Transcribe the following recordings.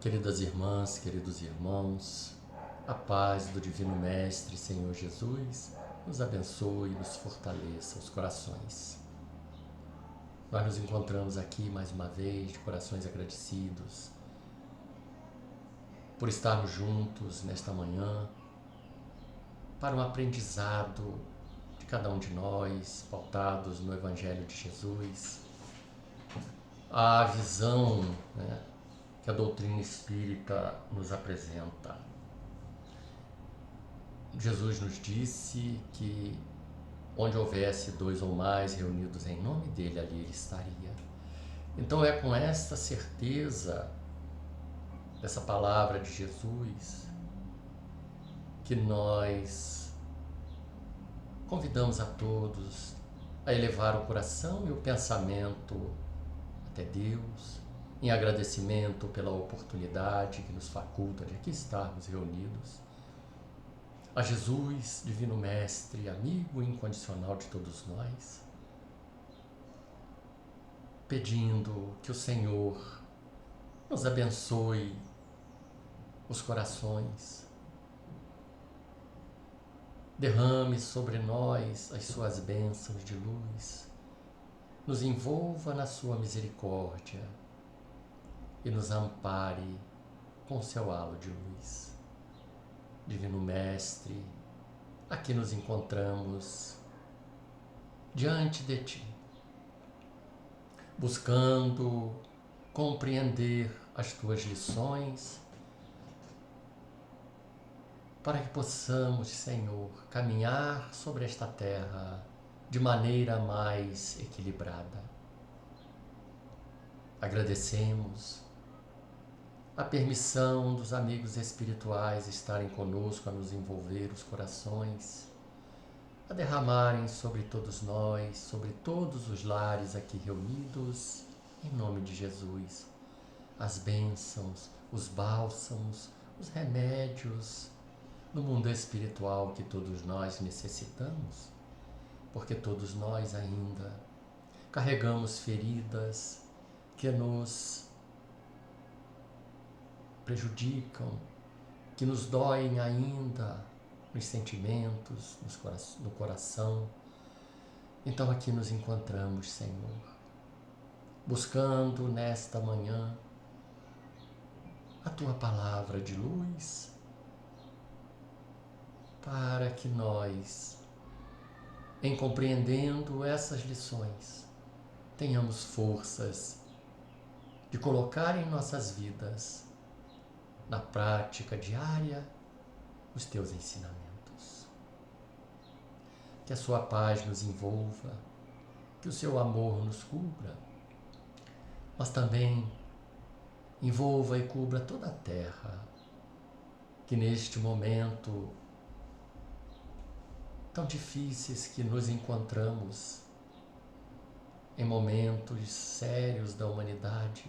Queridas irmãs, queridos irmãos, a paz do Divino Mestre, Senhor Jesus, nos abençoe e nos fortaleça os corações. Nós nos encontramos aqui mais uma vez, de corações agradecidos, por estarmos juntos nesta manhã, para um aprendizado de cada um de nós, pautados no Evangelho de Jesus, a visão, que a doutrina espírita nos apresenta. Jesus nos disse que onde houvesse dois ou mais reunidos em nome dele, ali ele estaria. Então é com esta certeza dessa palavra de Jesus que nós convidamos a todos a elevar o coração e o pensamento até Deus, em agradecimento pela oportunidade que nos faculta de aqui estarmos reunidos, a Jesus, Divino Mestre, amigo incondicional de todos nós, pedindo que o Senhor nos abençoe os corações, derrame sobre nós as suas bênçãos de luz, nos envolva na sua misericórdia e nos ampare com seu halo de luz. Divino Mestre, aqui nos encontramos diante de Ti, buscando compreender as Tuas lições, para que possamos, Senhor, caminhar sobre esta terra de maneira mais equilibrada. Agradecemos a permissão dos amigos espirituais estarem conosco, a nos envolver os corações, a derramarem sobre todos nós, sobre todos os lares aqui reunidos, em nome de Jesus, as bênçãos, os bálsamos, os remédios no mundo espiritual que todos nós necessitamos, porque todos nós ainda carregamos feridas que nos prejudicam, que nos doem ainda nos sentimentos, no coração. Então aqui nos encontramos, Senhor, buscando nesta manhã a Tua palavra de luz, para que nós, em compreendendo essas lições, tenhamos forças de colocar em nossas vidas, na prática diária, os Teus ensinamentos. Que a Sua paz nos envolva, que o Seu amor nos cubra, mas também envolva e cubra toda a terra, que neste momento tão difíceis que nos encontramos, em momentos sérios da humanidade,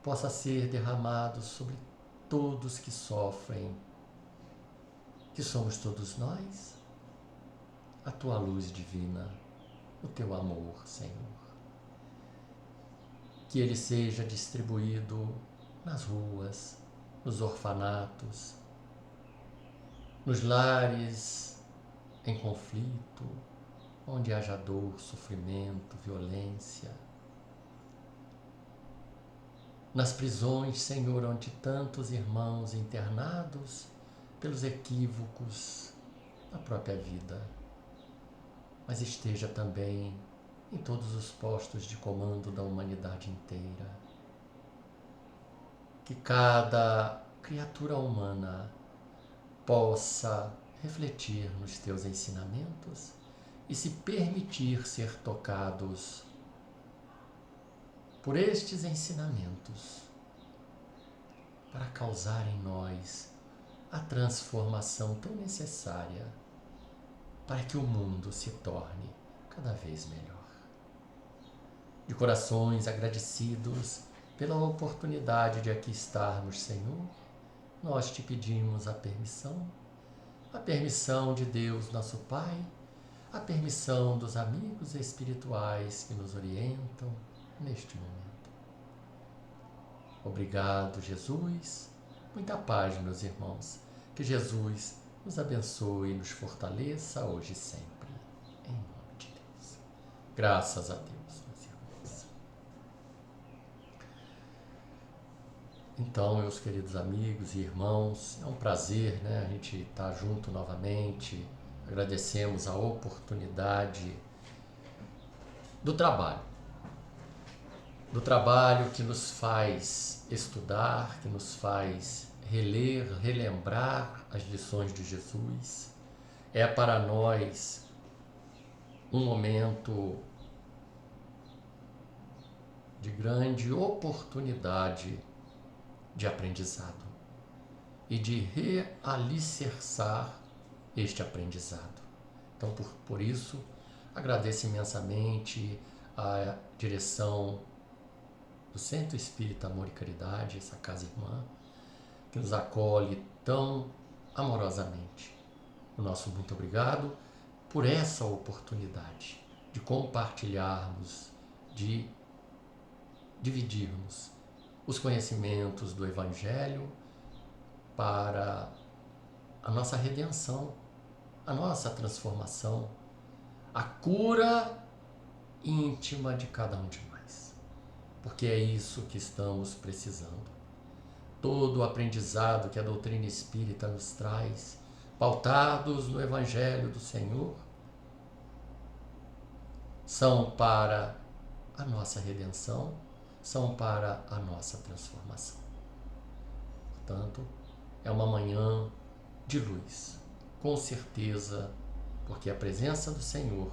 possa ser derramado sobre todos que sofrem, que somos todos nós, a Tua luz divina, o Teu amor, Senhor. Que ele seja distribuído nas ruas, nos orfanatos, nos lares em conflito, onde haja dor, sofrimento, violência, nas prisões, Senhor, onde tantos irmãos internados pelos equívocos da própria vida, mas esteja também em todos os postos de comando da humanidade inteira. Que cada criatura humana possa refletir nos Teus ensinamentos e se permitir ser tocados por estes ensinamentos, para causar em nós a transformação tão necessária para que o mundo se torne cada vez melhor. De corações agradecidos pela oportunidade de aqui estarmos, Senhor, nós Te pedimos a permissão de Deus, nosso Pai, a permissão dos amigos espirituais que nos orientam neste momento. Obrigado, Jesus. Muita paz, meus irmãos. Que Jesus nos abençoe e nos fortaleça hoje e sempre. Em nome de Deus. Graças a Deus, meus irmãos. Então, meus queridos amigos e irmãos, é um prazer, né, a gente estar junto novamente. Agradecemos a oportunidade do trabalho que nos faz estudar, que nos faz reler, relembrar as lições de Jesus. É para nós um momento de grande oportunidade de aprendizado e de realicerçar este aprendizado. Então, por isso, agradeço imensamente a direção do Centro Espírita Amor e Caridade, essa casa irmã, que nos acolhe tão amorosamente. O nosso muito obrigado por essa oportunidade de compartilharmos, de dividirmos os conhecimentos do Evangelho para a nossa redenção, a nossa transformação, a cura íntima de cada um de nós. Porque é isso que estamos precisando. Todo o aprendizado que a doutrina espírita nos traz, pautados no Evangelho do Senhor, são para a nossa redenção, são para a nossa transformação. Portanto, é uma manhã de luz, com certeza, porque a presença do Senhor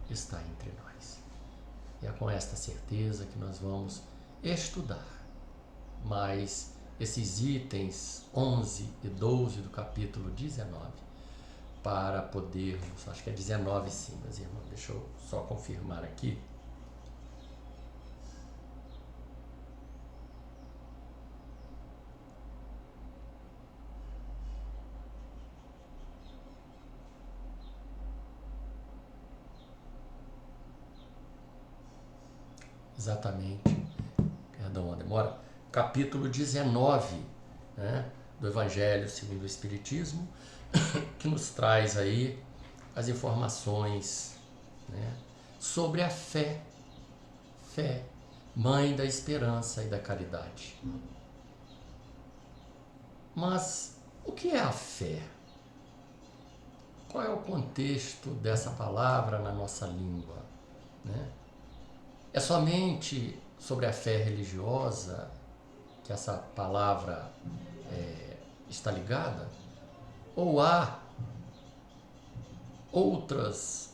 está entre nós. E é com esta certeza que nós vamos estudar mais esses itens 11 e 12 do capítulo 19, para podermos, acho que é 19 sim, meus irmãos, deixa eu só confirmar aqui. Exatamente, perdão a demora, capítulo 19, né, do Evangelho segundo o Espiritismo, que nos traz aí as informações, né, sobre a fé, mãe da esperança e da caridade. Mas o que é a fé? Qual é o contexto dessa palavra na nossa língua, né? É somente sobre a fé religiosa que essa palavra está ligada? Ou há outras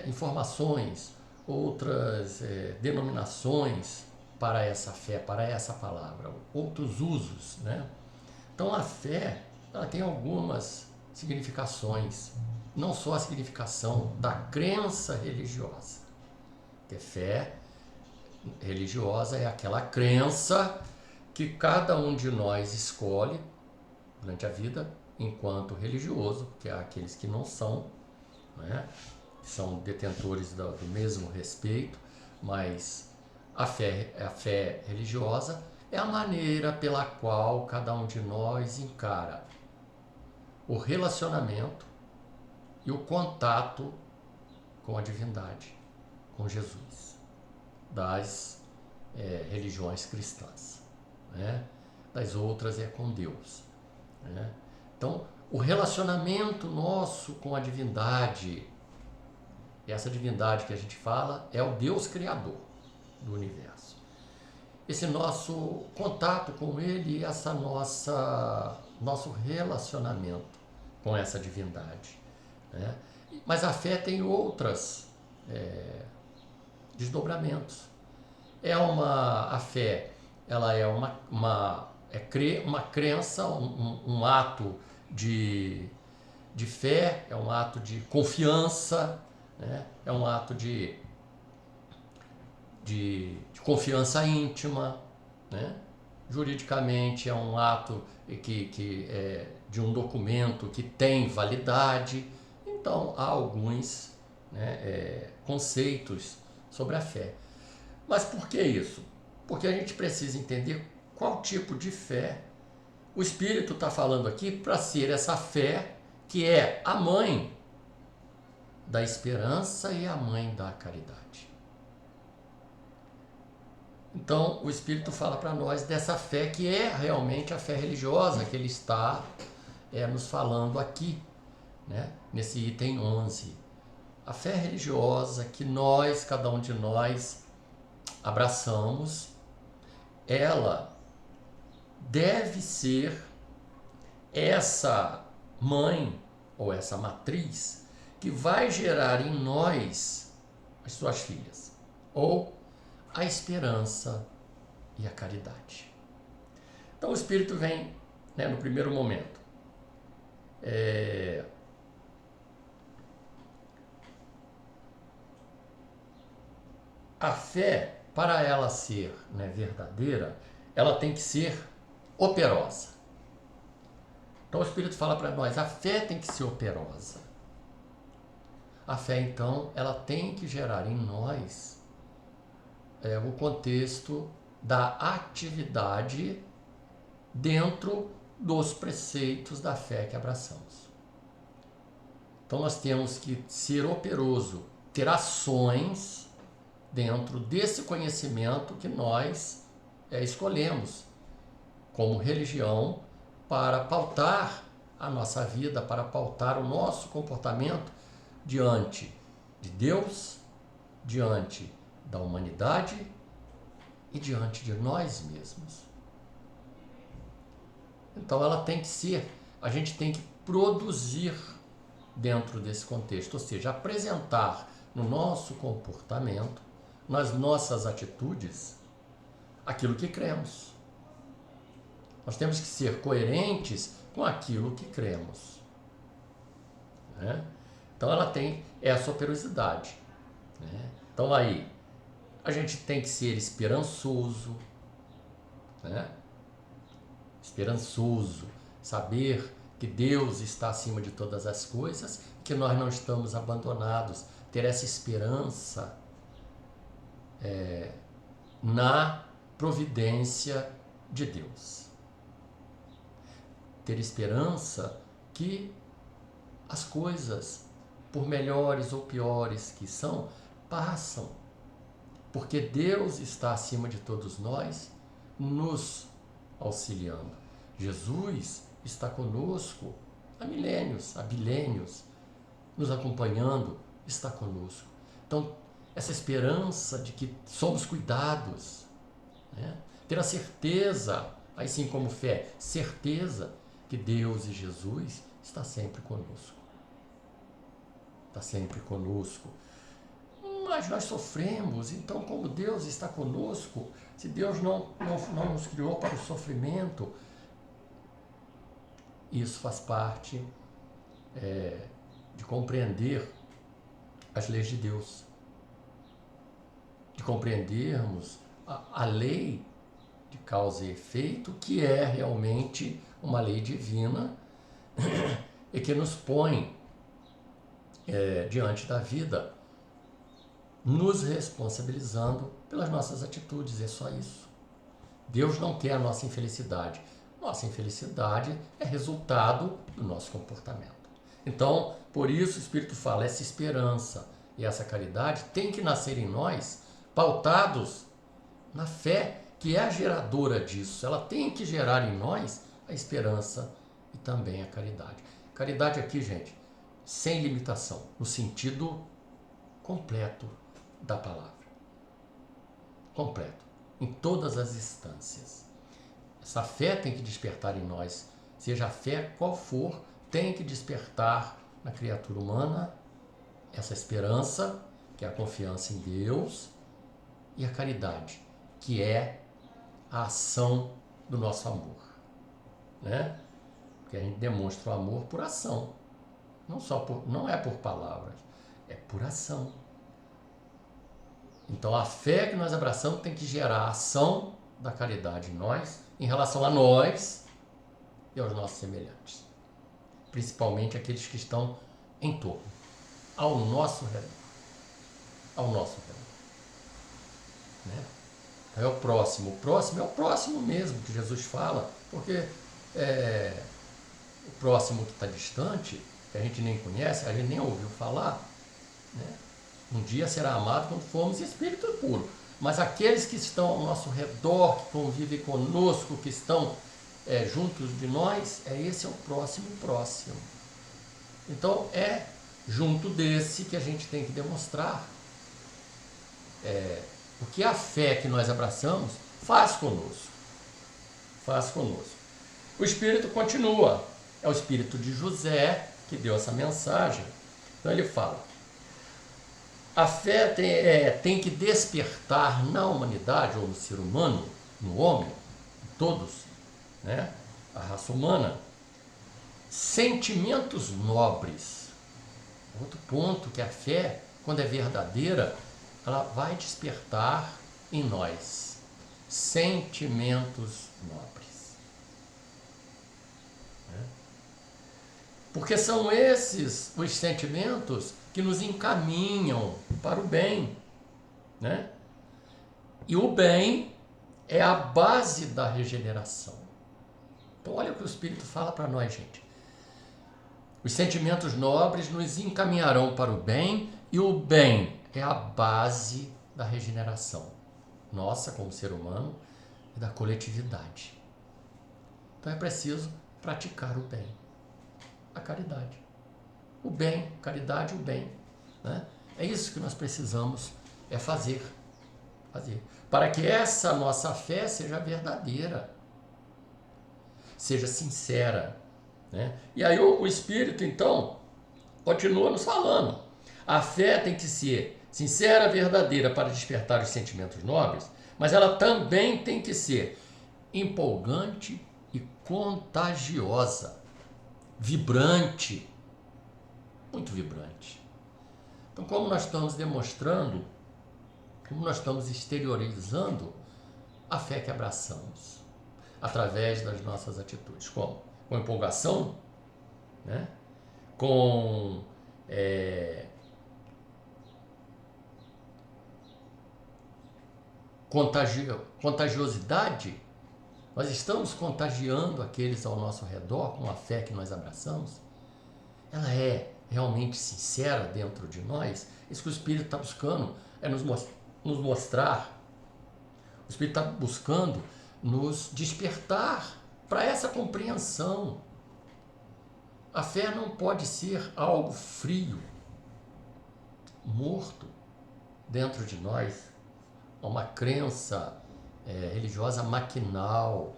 informações, outras denominações para essa fé, para essa palavra, outros usos, né? Então a fé, ela tem algumas significações, não só a significação da crença religiosa. Porque fé religiosa é aquela crença que cada um de nós escolhe durante a vida enquanto religioso, porque há aqueles que não são, né? São detentores do mesmo respeito, mas a fé religiosa é a maneira pela qual cada um de nós encara o relacionamento e o contato com a divindade, com Jesus, das religiões cristãs, né? Das outras é com Deus, né? Então, o relacionamento nosso com a divindade, essa divindade que a gente fala, é o Deus Criador do universo. Esse nosso contato com Ele, nosso relacionamento com essa divindade, né? Mas a fé tem outros desdobramentos. A fé, ela é uma crença, um ato de fé, é um ato de confiança, né? É um ato de confiança íntima, né? Juridicamente é um ato que é de um documento que tem validade. Então há alguns né, conceitos sobre a fé. Mas por que isso? Porque a gente precisa entender qual tipo de fé o Espírito está falando aqui para ser essa fé que é a mãe da esperança e a mãe da caridade. Então, o Espírito fala para nós dessa fé que é realmente a fé religiosa que ele está nos falando aqui, né? Nesse item 11. A fé religiosa que nós, cada um de nós, abraçamos, ela deve ser essa mãe ou essa matriz que vai gerar em nós as suas filhas, ou a esperança e a caridade. Então o Espírito vem, né, no primeiro momento, a fé, para ela ser, né, verdadeira, ela tem que ser operosa. Então o Espírito fala para nós, a fé tem que ser operosa. A fé, então, ela tem que gerar em nós o contexto da atividade dentro dos preceitos da fé que abraçamos. Então nós temos que ser operoso, ter ações dentro desse conhecimento que nós escolhemos como religião para pautar a nossa vida, para pautar o nosso comportamento diante de Deus, diante da humanidade e diante de nós mesmos. Então ela tem que ser, a gente tem que produzir dentro desse contexto, ou seja, apresentar no nosso comportamento, nas nossas atitudes, aquilo que cremos. Nós temos que ser coerentes com aquilo que cremos, né? Então ela tem essa operosidade, né? Então aí, a gente tem que ser esperançoso, né? Esperançoso, saber que Deus está acima de todas as coisas, que nós não estamos abandonados, ter essa esperança na providência de Deus. Ter esperança que as coisas, por melhores ou piores que são, passam, porque Deus está acima de todos nós, nos auxiliando. Jesus está conosco há milênios, há bilênios, nos acompanhando, está conosco. Então, essa esperança de que somos cuidados, né? Ter a certeza, assim como fé, certeza que Deus e Jesus está sempre conosco. Está sempre conosco. Mas nós sofremos, então como Deus está conosco, se Deus não nos criou para o sofrimento, isso faz parte de compreender as leis de Deus, de compreendermos a lei de causa e efeito, que é realmente uma lei divina e que nos põe diante da vida, nos responsabilizando pelas nossas atitudes, é só isso. Deus não quer a nossa infelicidade. Nossa infelicidade é resultado do nosso comportamento. Então, por isso o Espírito fala, essa esperança e essa caridade tem que nascer em nós, pautados na fé, que é a geradora disso. Ela tem que gerar em nós a esperança e também a caridade. Caridade aqui, gente, sem limitação, no sentido completo da palavra. Completo, em todas as instâncias. Essa fé tem que despertar em nós, seja a fé qual for, tem que despertar na criatura humana essa esperança, que é a confiança em Deus, e a caridade, que é a ação do nosso amor, né? Porque a gente demonstra o amor por ação, não é por palavras, é por ação. Então a fé que nós abraçamos tem que gerar a ação da caridade em nós, em relação a nós e aos nossos semelhantes, principalmente aqueles que estão em torno, ao nosso redor. ao nosso redor. Né? Então é o próximo. O próximo é o próximo mesmo que Jesus fala, porque o próximo que está distante, que a gente nem conhece, a gente nem ouviu falar, né? Um dia será amado quando formos espírito puro. Mas aqueles que estão ao nosso redor, que convivem conosco, que estão juntos de nós, esse é o próximo próximo. Então é junto desse que a gente tem que demonstrar o que a fé que nós abraçamos faz conosco. Faz conosco. O Espírito continua. É o Espírito de José que deu essa mensagem. Então ele fala: a fé tem que despertar na humanidade, ou no ser humano, no homem, em todos, né? A raça humana, sentimentos nobres. Outro ponto que a fé, quando é verdadeira, ela vai despertar em nós sentimentos nobres. Né? Porque são esses os sentimentos que nos encaminham para o bem. Né? E o bem é a base da regeneração. Então olha o que o Espírito fala para nós, gente. Os sentimentos nobres nos encaminharão para o bem, e o bem é a base da regeneração nossa como ser humano e da coletividade. Então é preciso praticar o bem, a caridade. O bem, caridade, o bem. Né? É isso que nós precisamos fazer. Para que essa nossa fé seja verdadeira, seja sincera. Né? E aí o Espírito, então, continua nos falando. A fé tem que ser sincera, verdadeira para despertar os sentimentos nobres, mas ela também tem que ser empolgante e contagiosa, vibrante, muito vibrante. Então, como nós estamos demonstrando, como nós estamos exteriorizando a fé que abraçamos, através das nossas atitudes. Como? Com empolgação, né? Com contagiosidade. Nós estamos contagiando aqueles ao nosso redor com a fé que nós abraçamos. Ela é realmente sincera dentro de nós. Isso que o Espírito está buscando é nos mostrar. O Espírito está buscando nos despertar para essa compreensão. A fé não pode ser algo frio, morto dentro de nós, uma crença religiosa maquinal.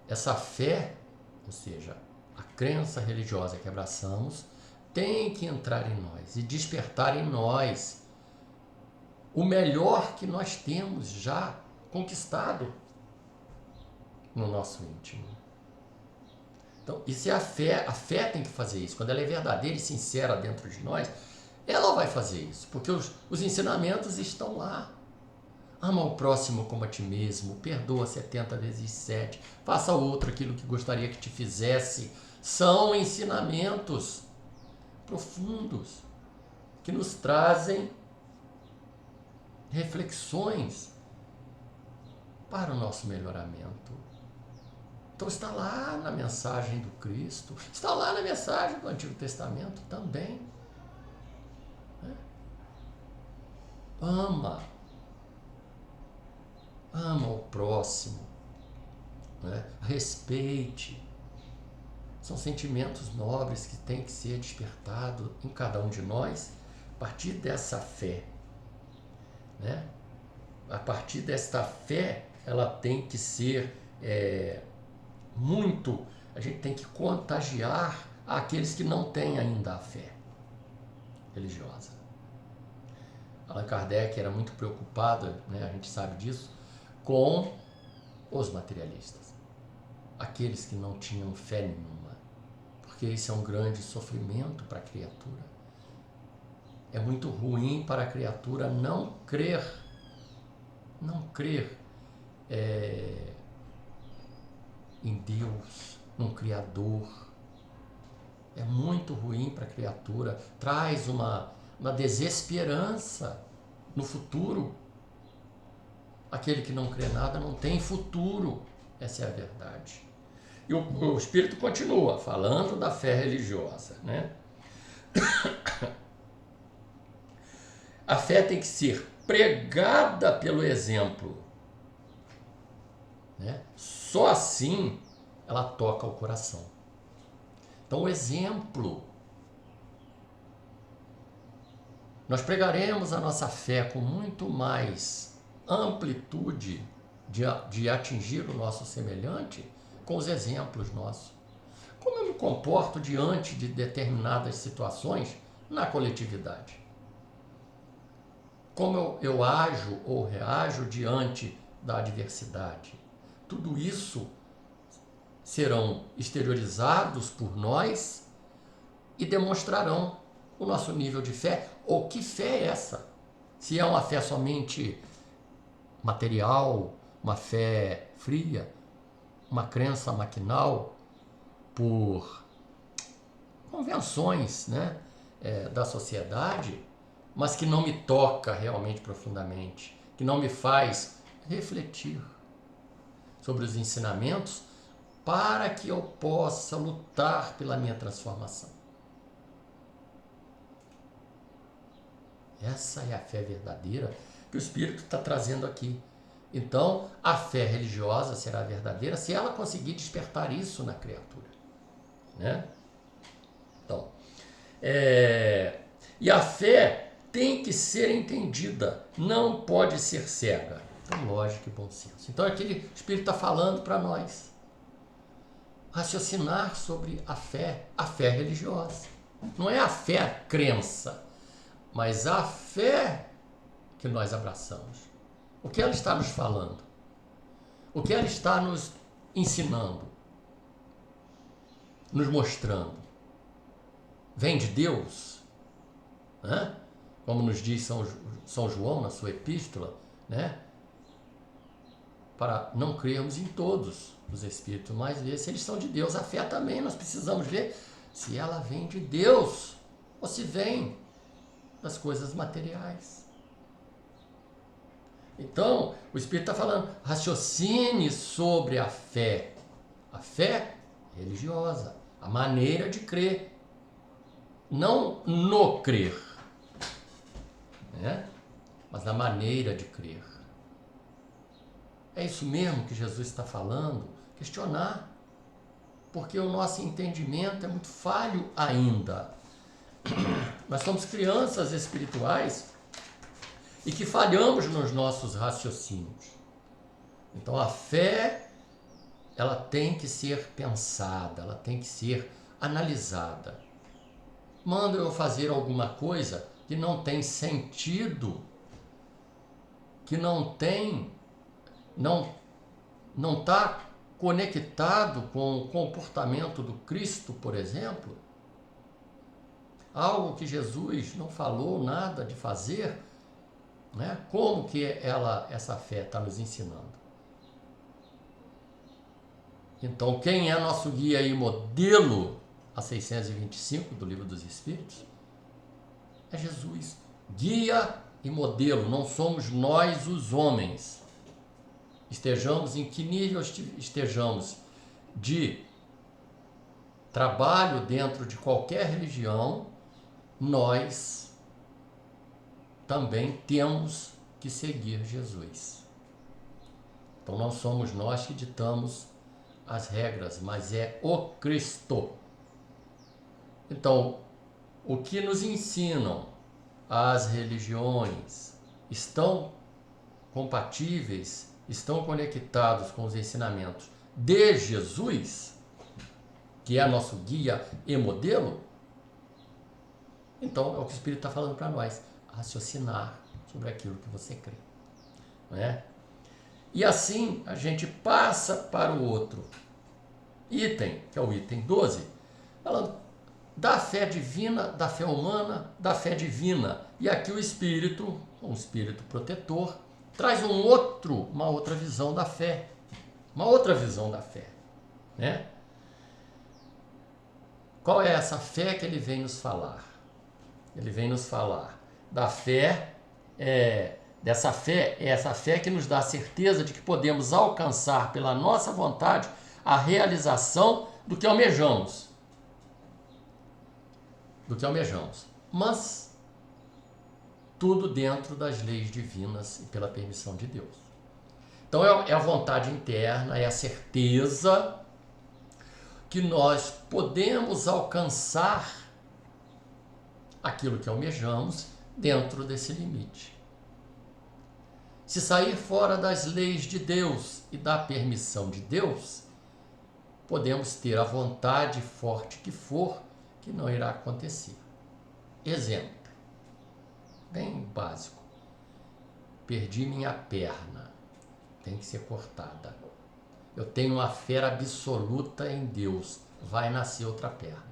Essa fé, ou seja, a crença religiosa que abraçamos, tem que entrar em nós e despertar em nós o melhor que nós temos já conquistado no nosso íntimo. Então, isso é a fé tem que fazer isso. Quando ela é verdadeira e sincera dentro de nós, ela vai fazer isso, porque os ensinamentos estão lá. Ama o próximo como a ti mesmo, perdoa 70 vezes 7, faça ao outro aquilo que gostaria que te fizesse. São ensinamentos profundos que nos trazem reflexões para o nosso melhoramento. Então está lá na mensagem do Cristo, está lá na mensagem do Antigo Testamento também. Ama o próximo, né? Respeite. São sentimentos nobres que têm que ser despertados em cada um de nós a partir dessa fé. Né? A partir desta fé, ela tem que ser a gente tem que contagiar aqueles que não têm ainda a fé religiosa. Allan Kardec era muito preocupado, né, a gente sabe disso, com os materialistas, aqueles que não tinham fé nenhuma, porque isso é um grande sofrimento para a criatura. É muito ruim para a criatura não crer em Deus, num Criador. É muito ruim para a criatura, traz uma desesperança no futuro. Aquele que não crê nada não tem futuro, essa é a verdade. E o Espírito continua falando da fé religiosa, né? A fé tem que ser pregada pelo exemplo, né? Só assim ela toca o coração. Então, o exemplo. Nós pregaremos a nossa fé com muito mais amplitude de atingir o nosso semelhante com os exemplos nossos. Como eu me comporto diante de determinadas situações na coletividade? Como eu ajo ou reajo diante da adversidade? Tudo isso serão exteriorizados por nós e demonstrarão o nosso nível de fé, ou que fé é essa? Se é uma fé somente material, uma fé fria, uma crença maquinal por convenções, né, da sociedade, mas que não me toca realmente profundamente, que não me faz refletir sobre os ensinamentos para que eu possa lutar pela minha transformação. Essa é a fé verdadeira que o Espírito está trazendo aqui. Então, a fé religiosa será verdadeira se ela conseguir despertar isso na criatura, né? Então, e a fé tem que ser entendida, não pode ser cega. Então, lógica e bom senso. Então, aquele Espírito está falando para nós raciocinar sobre a fé religiosa. Não é a fé a crença, mas a fé que nós abraçamos. O que ela está nos falando? O que ela está nos ensinando? Nos mostrando? Vem de Deus? Né? Como nos diz São João na sua epístola, né? Para não crermos em todos os Espíritos, mas ver se eles são de Deus. A fé também, nós precisamos ver se ela vem de Deus ou se vem das coisas materiais. Então, o Espírito está falando, raciocine sobre a fé religiosa, a maneira de crer, não no crer, né? Mas na maneira de crer. É isso mesmo que Jesus está falando? Questionar, porque o nosso entendimento é muito falho ainda. Nós somos crianças espirituais e que falhamos nos nossos raciocínios. Então a fé, ela tem que ser pensada, ela tem que ser analisada. Manda eu fazer alguma coisa que não tem sentido, que não está conectado com o comportamento do Cristo, por exemplo, algo que Jesus não falou nada de fazer, né? Como que essa fé está nos ensinando? Então, quem é nosso guia e modelo, a 625 do Livro dos Espíritos, é Jesus. Guia e modelo, não somos nós os homens. Estejamos em que nível estejamos de trabalho dentro de qualquer religião, nós também temos que seguir Jesus. Então não somos nós que ditamos as regras, mas é o Cristo. Então, o que nos ensinam as religiões estão compatíveis, estão conectados com os ensinamentos de Jesus, que é nosso guia e modelo? Então, é o que o Espírito está falando para nós, raciocinar sobre aquilo que você crê. Não é? E assim, a gente passa para o outro item, que é o item 12, falando da fé divina, da fé humana, da fé divina. E aqui o Espírito, um Espírito protetor, traz uma outra visão da fé. Uma outra visão da fé. Né? Qual é essa fé que ele vem nos falar? Ele vem nos falar da fé, dessa fé, é essa fé que nos dá a certeza de que podemos alcançar pela nossa vontade a realização do que almejamos. Mas tudo dentro das leis divinas e pela permissão de Deus. Então é a vontade interna, é a certeza que nós podemos alcançar aquilo que almejamos dentro desse limite. Se sair fora das leis de Deus e da permissão de Deus, podemos ter a vontade forte que for, que não irá acontecer. Exemplo, bem básico. Perdi minha perna, tem que ser cortada. Eu tenho uma fé absoluta em Deus, vai nascer outra perna.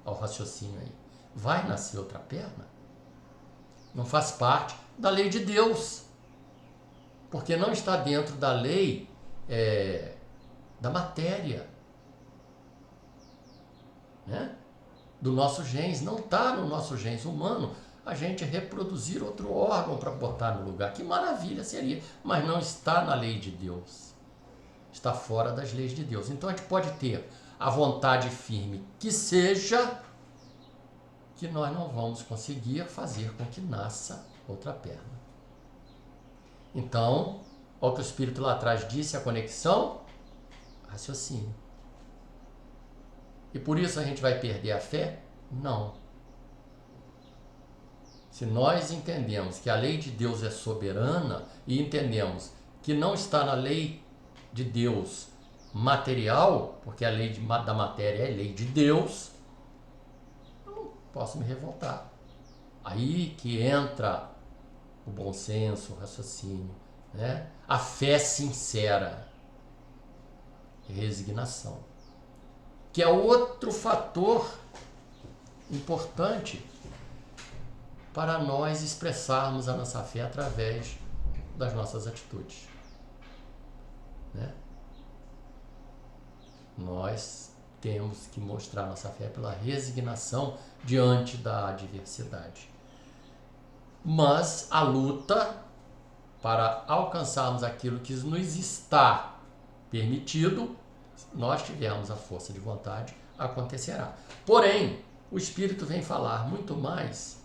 Olha o raciocínio aí. Vai nascer outra perna? Não faz parte da lei de Deus, porque não está dentro da lei da matéria, né? Do nosso genes, não está no nosso genes humano a gente reproduzir outro órgão para botar no lugar. Que maravilha seria, mas não está na lei de Deus, está fora das leis de Deus. Então a gente pode ter a vontade firme que seja, que nós não vamos conseguir fazer com que nasça outra perna. Então, olha o que o Espírito lá atrás disse, a conexão, raciocínio. E por isso a gente vai perder a fé? Não. Se nós entendemos que a lei de Deus é soberana e entendemos que não está na lei de Deus material, porque a lei da matéria é lei de Deus, eu não posso me revoltar. Aí que entra o bom senso, o raciocínio, né? A fé sincera, resignação, que é outro fator importante para nós expressarmos a nossa fé através das nossas atitudes, né? Nós temos que mostrar nossa fé pela resignação diante da adversidade. Mas a luta para alcançarmos aquilo que nos está permitido, nós tivermos a força de vontade, acontecerá. Porém, o Espírito vem falar muito mais,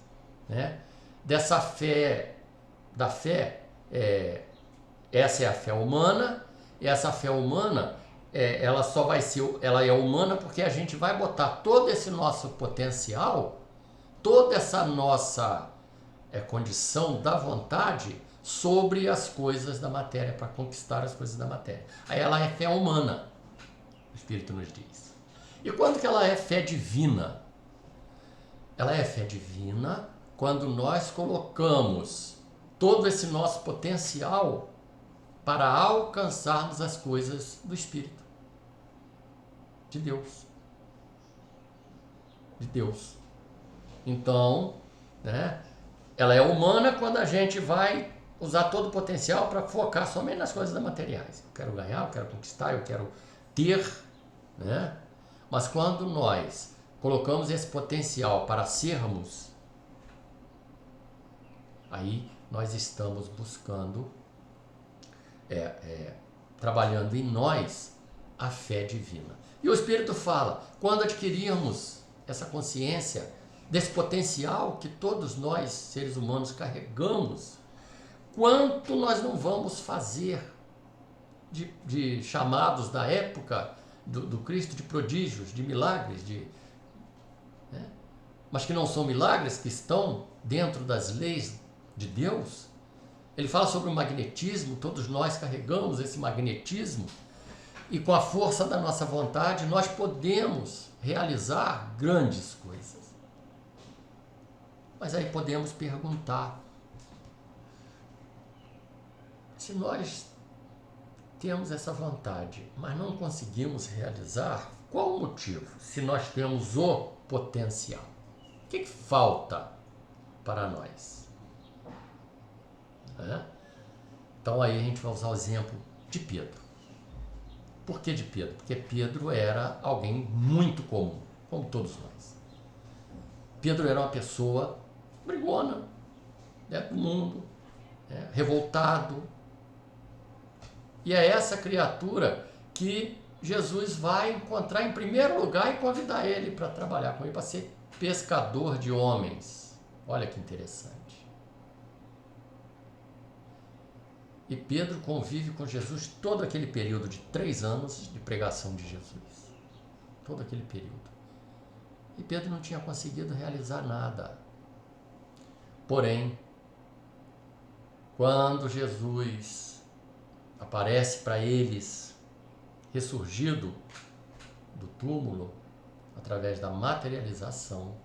né, dessa fé, da fé, essa é a fé humana, e essa fé humana, ela só vai ser, ela é humana porque a gente vai botar todo esse nosso potencial, toda essa nossa condição da vontade sobre as coisas da matéria, para conquistar as coisas da matéria. Aí ela é fé humana, o Espírito nos diz. E quando que ela é fé divina? Ela é fé divina quando nós colocamos todo esse nosso potencial para alcançarmos as coisas do Espírito, de Deus. De Deus. Então, né, ela é humana quando a gente vai usar todo o potencial para focar somente nas coisas materiais. Eu quero ganhar, eu quero conquistar, eu quero ter, né? Mas quando nós colocamos esse potencial para sermos, aí nós estamos buscando, trabalhando em nós a fé divina. E o Espírito fala, quando adquirirmos essa consciência desse potencial que todos nós, seres humanos, carregamos, quanto nós não vamos fazer de chamados da época do Cristo, de prodígios, de milagres, né? Mas que não são milagres, que estão dentro das leis de Deus. Ele fala sobre o magnetismo, todos nós carregamos esse magnetismo, e com a força da nossa vontade nós podemos realizar grandes coisas. Mas aí podemos perguntar, se nós temos essa vontade, mas não conseguimos realizar, qual o motivo? Se nós temos o potencial, o que falta para nós? Então aí a gente vai usar o exemplo de Pedro. Por que de Pedro? Porque Pedro era alguém muito comum, como todos nós. Pedro era uma pessoa brigona, né, do mundo, né, revoltado. E é essa criatura que Jesus vai encontrar em primeiro lugar e convidar ele para trabalhar com ele, para ser pescador de homens. Olha que interessante. E Pedro convive com Jesus todo aquele período de 3 anos de pregação de Jesus. Todo aquele período. E Pedro não tinha conseguido realizar nada. Porém, quando Jesus aparece para eles, ressurgido do túmulo, através da materialização,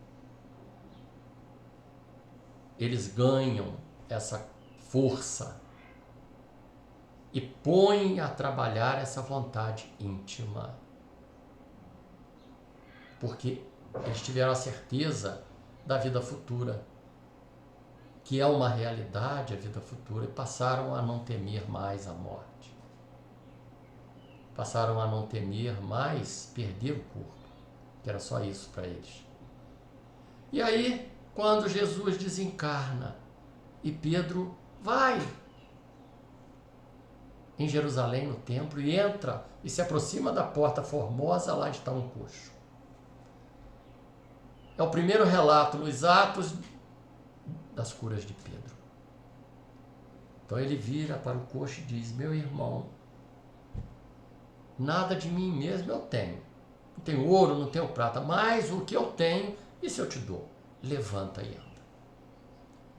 eles ganham essa força e põem a trabalhar essa vontade íntima. Porque eles tiveram a certeza da vida futura, que é uma realidade a vida futura, e passaram a não temer mais a morte. Passaram a não temer mais perder o corpo, que era só isso para eles. E aí, quando Jesus desencarna e Pedro vai em Jerusalém, no templo, e entra e se aproxima da porta formosa, lá está um coxo. É o primeiro relato nos Atos das curas de Pedro. Então ele vira para o coxo e diz: meu irmão, nada de mim mesmo eu tenho. Não tenho ouro, não tenho prata, mas o que eu tenho, isso eu te dou. Levanta e anda.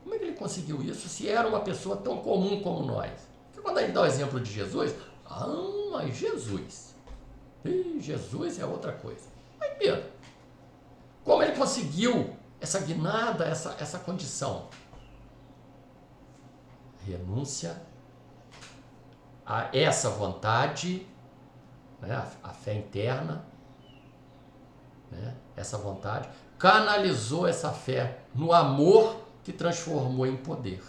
Como é que ele conseguiu isso se era uma pessoa tão comum como nós? Porque quando a gente dá o exemplo de Jesus, mas Jesus. Jesus é outra coisa. Mas Pedro, como ele conseguiu essa guinada, essa condição? Renúncia a essa vontade, né, a fé interna, né, essa vontade, canalizou essa fé no amor que transformou em poder.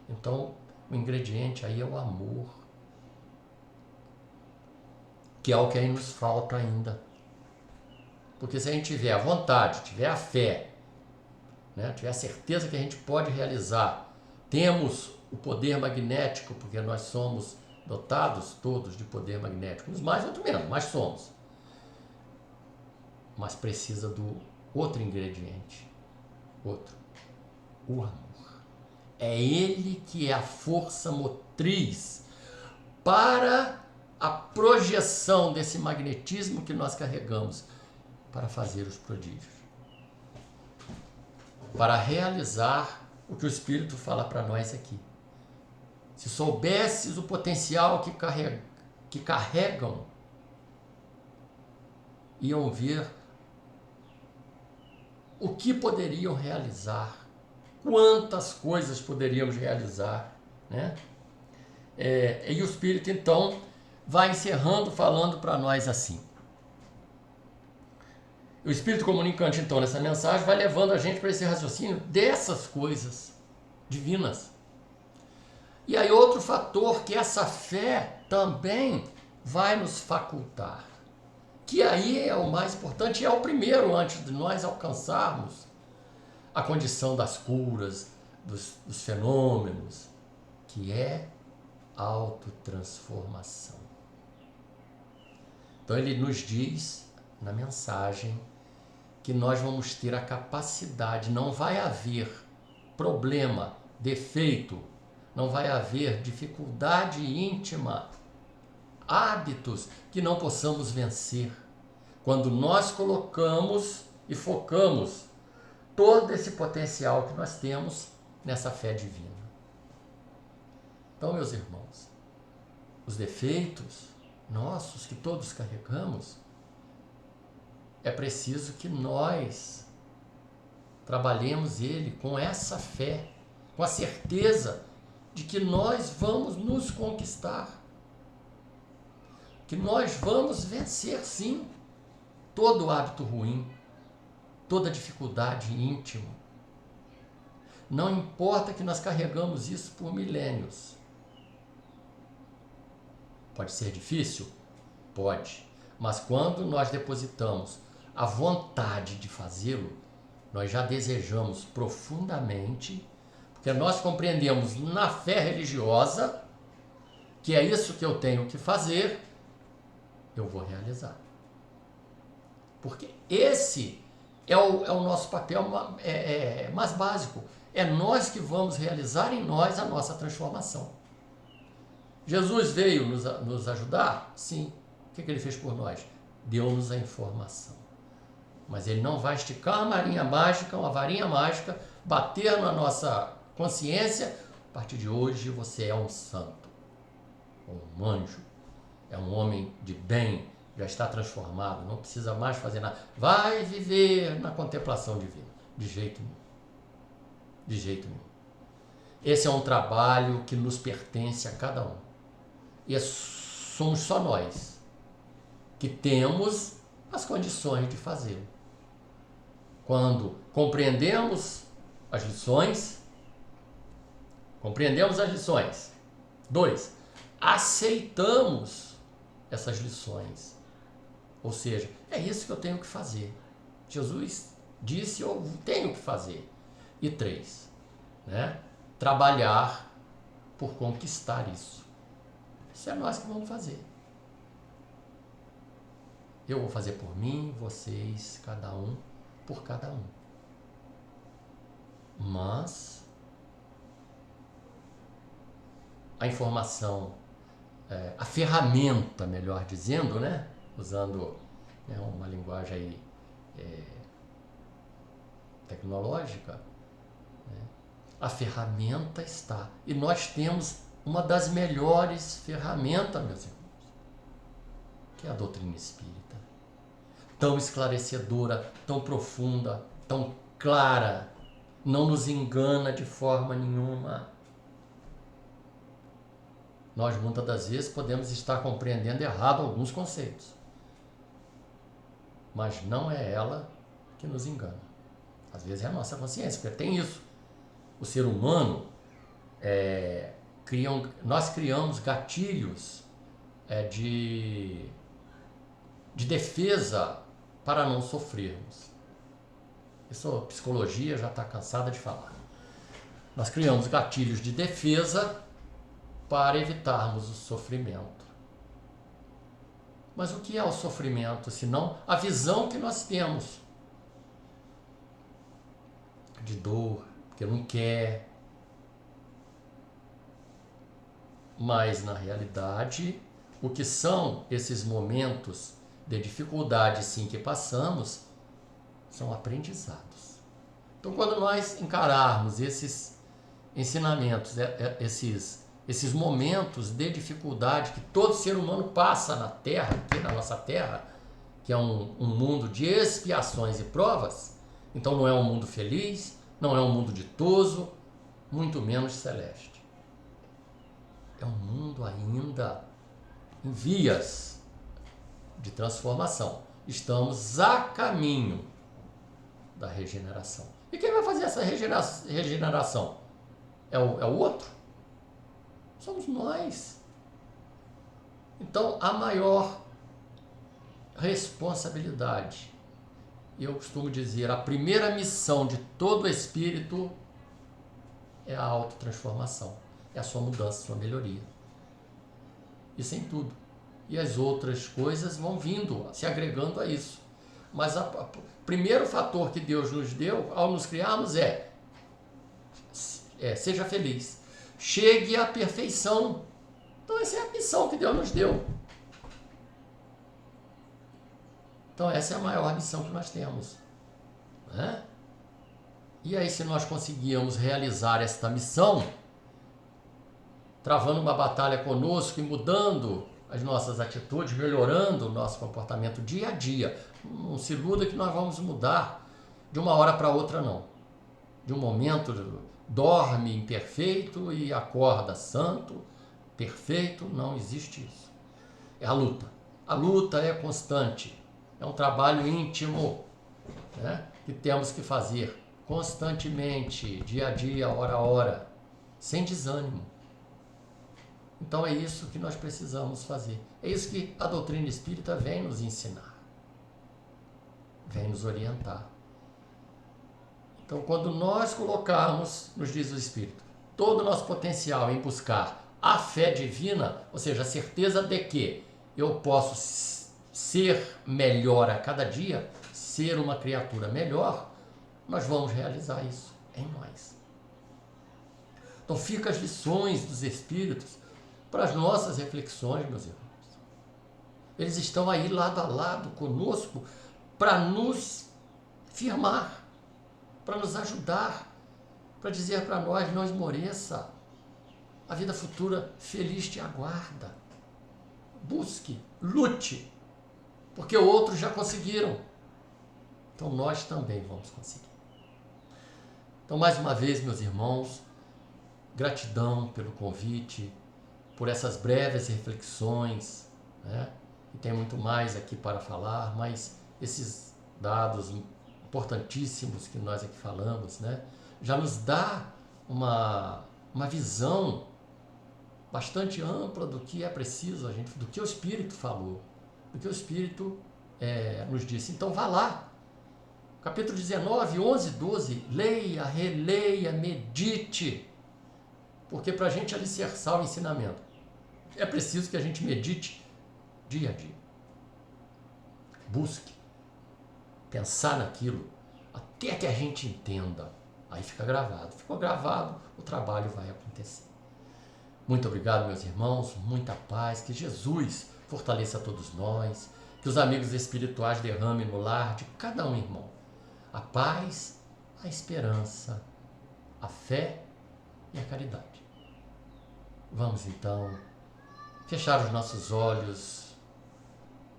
Então, o ingrediente aí é o amor, que é o que aí nos falta ainda. Porque se a gente tiver a vontade, tiver a fé, né, tiver a certeza que a gente pode realizar, temos o poder magnético, porque nós somos dotados todos de poder magnético, uns mais, outros menos, mas somos. Mas precisa do outro ingrediente, o amor. É ele que é a força motriz para a projeção desse magnetismo que nós carregamos para fazer os prodígios, para realizar o que o Espírito fala para nós aqui. Se soubesses o potencial que carregam, iam ver o que poderiam realizar, quantas coisas poderíamos realizar, né? E o Espírito, então, vai encerrando falando para nós assim. O Espírito comunicante, então, nessa mensagem, vai levando a gente para esse raciocínio dessas coisas divinas. E aí outro fator que essa fé também vai nos facultar, que aí é o mais importante, é o primeiro antes de nós alcançarmos a condição das curas, dos fenômenos, que é autotransformação. Então ele nos diz na mensagem que nós vamos ter a capacidade, não vai haver problema, defeito, não vai haver dificuldade íntima, hábitos que não possamos vencer, quando nós colocamos e focamos todo esse potencial que nós temos nessa fé divina. Então, meus irmãos, os defeitos nossos que todos carregamos, é preciso que nós trabalhemos ele com essa fé, com a certeza de que nós vamos nos conquistar, que nós vamos vencer sim todo hábito ruim, toda dificuldade íntima. Não importa que nós carregamos isso por milênios. Pode ser difícil? Pode. Mas quando nós depositamos a vontade de fazê-lo, nós já desejamos profundamente, porque nós compreendemos na fé religiosa que é isso que eu tenho que fazer, eu vou realizar. Porque esse é o nosso papel mais básico. É nós que vamos realizar em nós a nossa transformação. Jesus veio nos ajudar? Sim. O que ele fez por nós? Deu-nos a informação. Mas ele não vai esticar uma varinha mágica, bater na nossa consciência. A partir de hoje você é um santo, um anjo, é um homem de bem, já está transformado, não precisa mais fazer nada. Vai viver na contemplação divina. De jeito nenhum. De jeito nenhum. Esse é um trabalho que nos pertence a cada um. E somos só nós que temos as condições de fazê-lo. Quando compreendemos as lições. 2, aceitamos essas lições. Ou seja, é isso que eu tenho que fazer. Jesus disse, eu tenho que fazer. E 3, trabalhar por conquistar isso. Isso é nós que vamos fazer. Eu vou fazer por mim, vocês, cada um, por cada um. Mas a informação, a ferramenta, melhor dizendo, usando uma linguagem aí, tecnológica, a ferramenta está. E nós temos uma das melhores ferramentas, meus irmãos, que é a doutrina espírita. Tão esclarecedora, tão profunda, tão clara, não nos engana de forma nenhuma. Nós muitas das vezes podemos estar compreendendo errado alguns conceitos, mas não é ela que nos engana. Às vezes é a nossa consciência, porque tem isso. O ser humano, nós criamos gatilhos de defesa para não sofrermos. Isso a psicologia já está cansada de falar. Nós criamos gatilhos de defesa para evitarmos o sofrimento. Mas o que é o sofrimento, senão a visão que nós temos de dor, porque não quer. Mas, na realidade, o que são esses momentos de dificuldade, sim, que passamos, são aprendizados. Então, quando nós encararmos esses ensinamentos, esses momentos de dificuldade que todo ser humano passa na Terra, aqui na nossa Terra, que é um mundo de expiações e provas, então não é um mundo feliz, não é um mundo ditoso, muito menos celeste. É um mundo ainda em vias de transformação. Estamos a caminho da regeneração. E quem vai fazer essa regeneração? É o outro? Somos nós. Então, a maior responsabilidade, eu costumo dizer, a primeira missão de todo espírito é a autotransformação, é a sua mudança, a sua melhoria. Isso em tudo. E as outras coisas vão vindo, se agregando a isso. Mas o primeiro fator que Deus nos deu, ao nos criarmos, seja feliz. Chegue à perfeição. Então essa é a missão que Deus nos deu. Então essa é a maior missão que nós temos. E aí, se nós conseguirmos realizar esta missão, travando uma batalha conosco e mudando as nossas atitudes, melhorando o nosso comportamento dia a dia, não se iluda que nós vamos mudar de uma hora para outra, não. De um momento dorme imperfeito e acorda santo, perfeito, não existe isso. É a luta. A luta é constante, é um trabalho íntimo, que temos que fazer constantemente, dia a dia, hora a hora, sem desânimo. Então é isso que nós precisamos fazer. É isso que a doutrina espírita vem nos ensinar, vem nos orientar. Então, quando nós colocarmos, nos diz o Espírito, todo o nosso potencial em buscar a fé divina, ou seja, a certeza de que eu posso ser melhor a cada dia, ser uma criatura melhor, nós vamos realizar isso em nós. Então, fica as lições dos Espíritos para as nossas reflexões, meus irmãos. Eles estão aí lado a lado conosco para nos firmar, para nos ajudar, para dizer para nós: não esmoreça, a vida futura feliz te aguarda. Busque, lute, porque outros já conseguiram. Então nós também vamos conseguir. Então, mais uma vez, meus irmãos, gratidão pelo convite, por essas breves reflexões, né? E tem muito mais aqui para falar, mas esses dados importantíssimos que nós aqui falamos, né, já nos dá uma visão bastante ampla do que é preciso, do que o Espírito falou, do que o Espírito nos disse. Então vá lá, capítulo 19, 11, 12, leia, releia, medite, porque para a gente alicerçar o ensinamento, é preciso que a gente medite dia a dia. Busque pensar naquilo até que a gente entenda. Aí fica gravado. Ficou gravado, o trabalho vai acontecer. Muito obrigado, meus irmãos. Muita paz. Que Jesus fortaleça a todos nós. Que os amigos espirituais derramem no lar de cada um irmão a paz, a esperança, a fé e a caridade. Vamos então fechar os nossos olhos,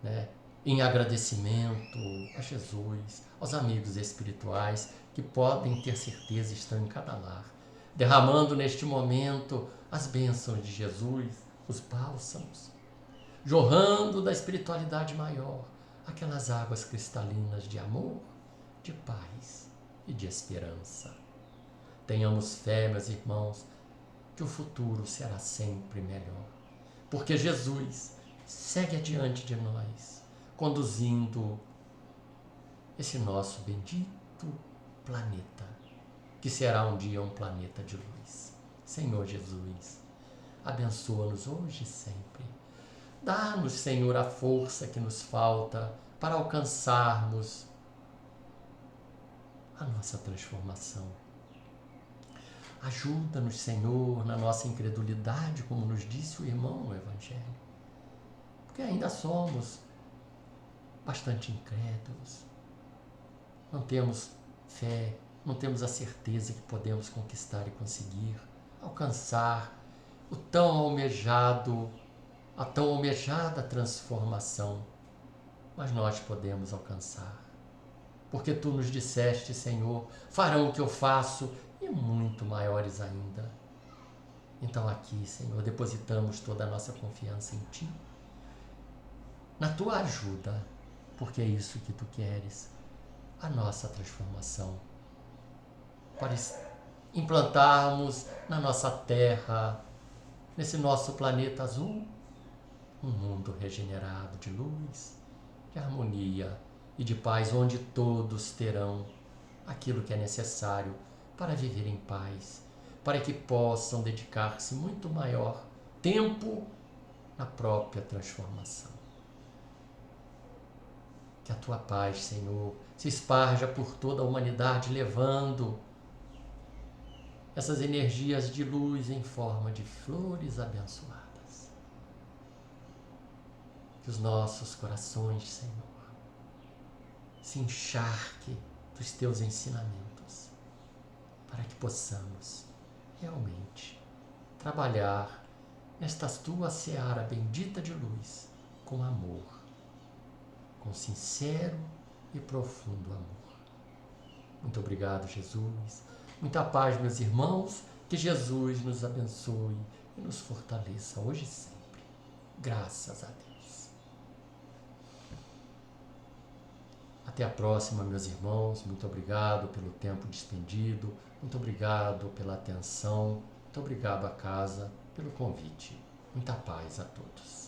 né, em agradecimento a Jesus, aos amigos espirituais que podem ter certeza estão em cada lar, derramando neste momento as bênçãos de Jesus, os bálsamos, jorrando da espiritualidade maior, aquelas águas cristalinas de amor, de paz e de esperança. Tenhamos fé, meus irmãos, que o futuro será sempre melhor, porque Jesus segue adiante de nós, conduzindo esse nosso bendito planeta, que será um dia um planeta de luz. Senhor Jesus, abençoa-nos hoje e sempre. Dá-nos, Senhor, a força que nos falta para alcançarmos a nossa transformação. Ajuda-nos, Senhor, na nossa incredulidade, como nos disse o irmão no Evangelho, porque ainda somos bastante incrédulos, não temos fé, não temos a certeza que podemos conquistar e conseguir alcançar a tão almejada transformação, mas nós podemos alcançar, porque Tu nos disseste, Senhor, farão o que eu faço e muito maiores ainda. Então aqui, Senhor, depositamos toda a nossa confiança em Ti, na Tua ajuda, porque é isso que Tu queres, a nossa transformação, para implantarmos na nossa terra, nesse nosso planeta azul, um mundo regenerado de luz, de harmonia e de paz, onde todos terão aquilo que é necessário para viver em paz, para que possam dedicar-se muito maior tempo na própria transformação. Que a Tua paz, Senhor, se esparja por toda a humanidade, levando essas energias de luz em forma de flores abençoadas. Que os nossos corações, Senhor, se encharquem dos Teus ensinamentos, para que possamos realmente trabalhar nesta Tua seara bendita de luz com amor, com sincero e profundo amor. Muito obrigado, Jesus. Muita paz, meus irmãos. Que Jesus nos abençoe e nos fortaleça hoje e sempre. Graças a Deus. Até a próxima, meus irmãos. Muito obrigado pelo tempo despendido. Muito obrigado pela atenção. Muito obrigado à casa pelo convite. Muita paz a todos.